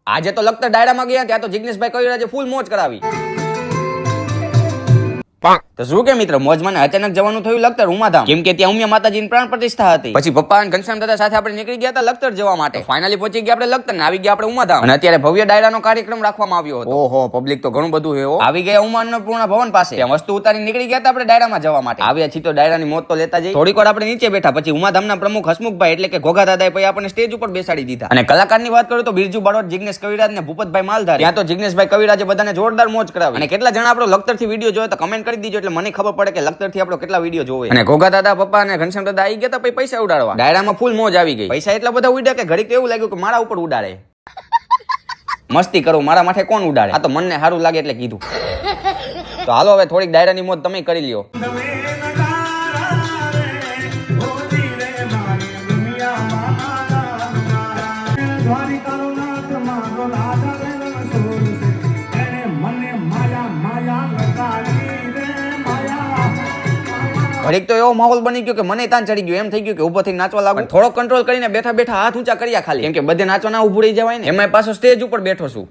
આજે તો લખતર ડાયરામાં ગયા, ત્યાં તો જિગ્નેશભાઈ કવિરાજે ફૂલ મોજ કરાવી. તો શું કે મિત્ર, મોજમાં અચાનક જવાનું થયું લખતર ઉમાધામ, કેમ કે ત્યાં ઉમિયા માતાજીની પ્રાણ પ્રતિષ્ઠા હતી. પછી પપ્પા અને ઘનશ્યામ દાદા સાથે આપણે નીકળી ગયા હતા લખતર જવા માટે. ફાઇનલી પહોંચી ગયા આપણે લખતર ને આવી ગયા આપણે ઉમાધામ. અને અત્યારે ભવ્ય ડાયરાનો કાર્યક્રમ રાખવામાં આવ્યો હતો. ઓહો, પબ્લિક તો ઘણું બધું છે. આવી ગયા ઉમા અન્નપૂર્ણા ભવન પાસે, ત્યાં વસ્તુ ઉતારી નીકળી ગયા હતા આપણે ડાયરામાં જવા માટે. આવ્યા છીએ તો ડાયરાની મોજ તો લેતા જઈએ. થોડીક વાર આપણે નીચે બેઠા, પછી ઉમાધામના પ્રમુખ હસમુખભાઈ એટલે કે ઘોઘા દાદાએ પછી આપણને સ્ટેજ ઉપર બેસાડી દીધા. અને કલાકારની વાત કરું તો બિરજુ બારોટ, જિગ્નેશ કવિરાજ ને ભૂપતભાઈ માલધારી. ત્યાં તો જિગ્નેશભાઈ કવિરાજે બધાને જોરદાર મોજ કરાવી. અને કેટલા જણા આપણો લખતર થી વિડીયો જોયો તો કમેન્ટ કરી દીજો, એટલે મને ખબર પડે કે લખતર થી આપણો કેટલા વિડીયો જોવે. અને ઘોઘા દાદા, પપ્પા અને ઘનશ્યામ દાદા આવી ગયા હતા પછી પૈસા ઉડાડવા. ડાયરામાં ફૂલ મોજ આવી ગઈ. પૈસા એટલા બધા ઉડ્યા કે ઘડીક તો એવું લાગ્યું કે મારા ઉપર ઉડાડે. મસ્તી કરો, મારા માટે કોણ ઉડાડે? આ તો મનને સારું લાગે એટલે કીધું. તો હાલો હવે થોડીક ડાયરાની મોજ તમે કરી લ્યો. ઘડીક તો એવો માહોલ બની ગયો કે મને તાન ચડી ગયો, એમ થઈ ગયું કે ઉભો થઈને નાચવા લાગુ. થોડો કંટ્રોલ કરીને બેઠા બેઠા હાથ ઊંચા કર્યા ખાલી, કેમ કે બધે નાચવા ના ઉભું રહી જવાય ને. એમાં પાછો સ્ટેજ ઉપર બેઠો છું,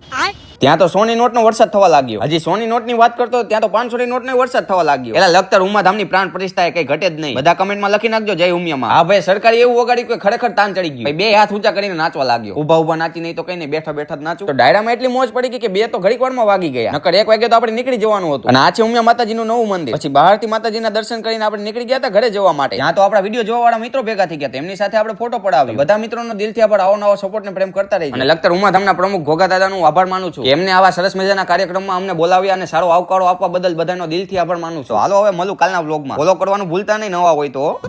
ત્યાં તો સોની નોટ નો વરસાદ થવા લાગ્યો. હજી સોની નોટ ની વાત કરતો ત્યાં તો 500 નોટ નો વરસાદ થવા લાગ્યો. એટલે લખતર ઉમાધામની પ્રાણ પ્રતિષ્ઠા કઈ ઘટે જ નહીં. બધા કમેન્ટમાં લખી નાખજો જય ઉમિયામાં. હા ભાઈ, સરકારે એવું વગાડ્યું કે ખરેખર તાન ચડી ગયું. બે હાથ ઊંચા કરીને નાચવા લાગ્યો. ઉભા ઉભા નાચી નહીં તો કઈ નહીં, બેઠા બેઠા જ નાચું. તો ડાયરામાં એટલી મોજ પડી ગઈ કે બે તો ઘડીક વારમાં વાગી ગયા. નકર 1 વાગે તો આપણે નીકળી જવાનું હતું. અને આ છે ઉમિયા માતાજીનું નવું મંદિર. પછી બહારથી માતાજીના દર્શન કરીને આપણે નીકળી ગયા હતા ઘરે જવા માટે. ત્યાં તો આપણા વિડીયો જોવા વાળા મિત્રો ભેગા થઈ ગયા, એમની સાથે આપણે ફોટો પડાવ્યો. બધા મિત્રોનો દિલથી આભાર, આવો નવો સપોર્ટ ને પ્રેમ કરતા રહીજો. અને લખતર ઉમાધામના પ્રમુખ ઘોઘા દાદાનું આભાર માનું છું, એમને આવા સરસ મજાના કાર્યક્રમમાં અમને બોલાવ્યા અને સારો આવકારો આપવા બદલ બધાનો દિલથી આભાર માનું છું. હાલો હવે મળું કાલના વ્લોગમાં. ફોલો કરવાનું ભૂલતા નહીં નવા હોય તો.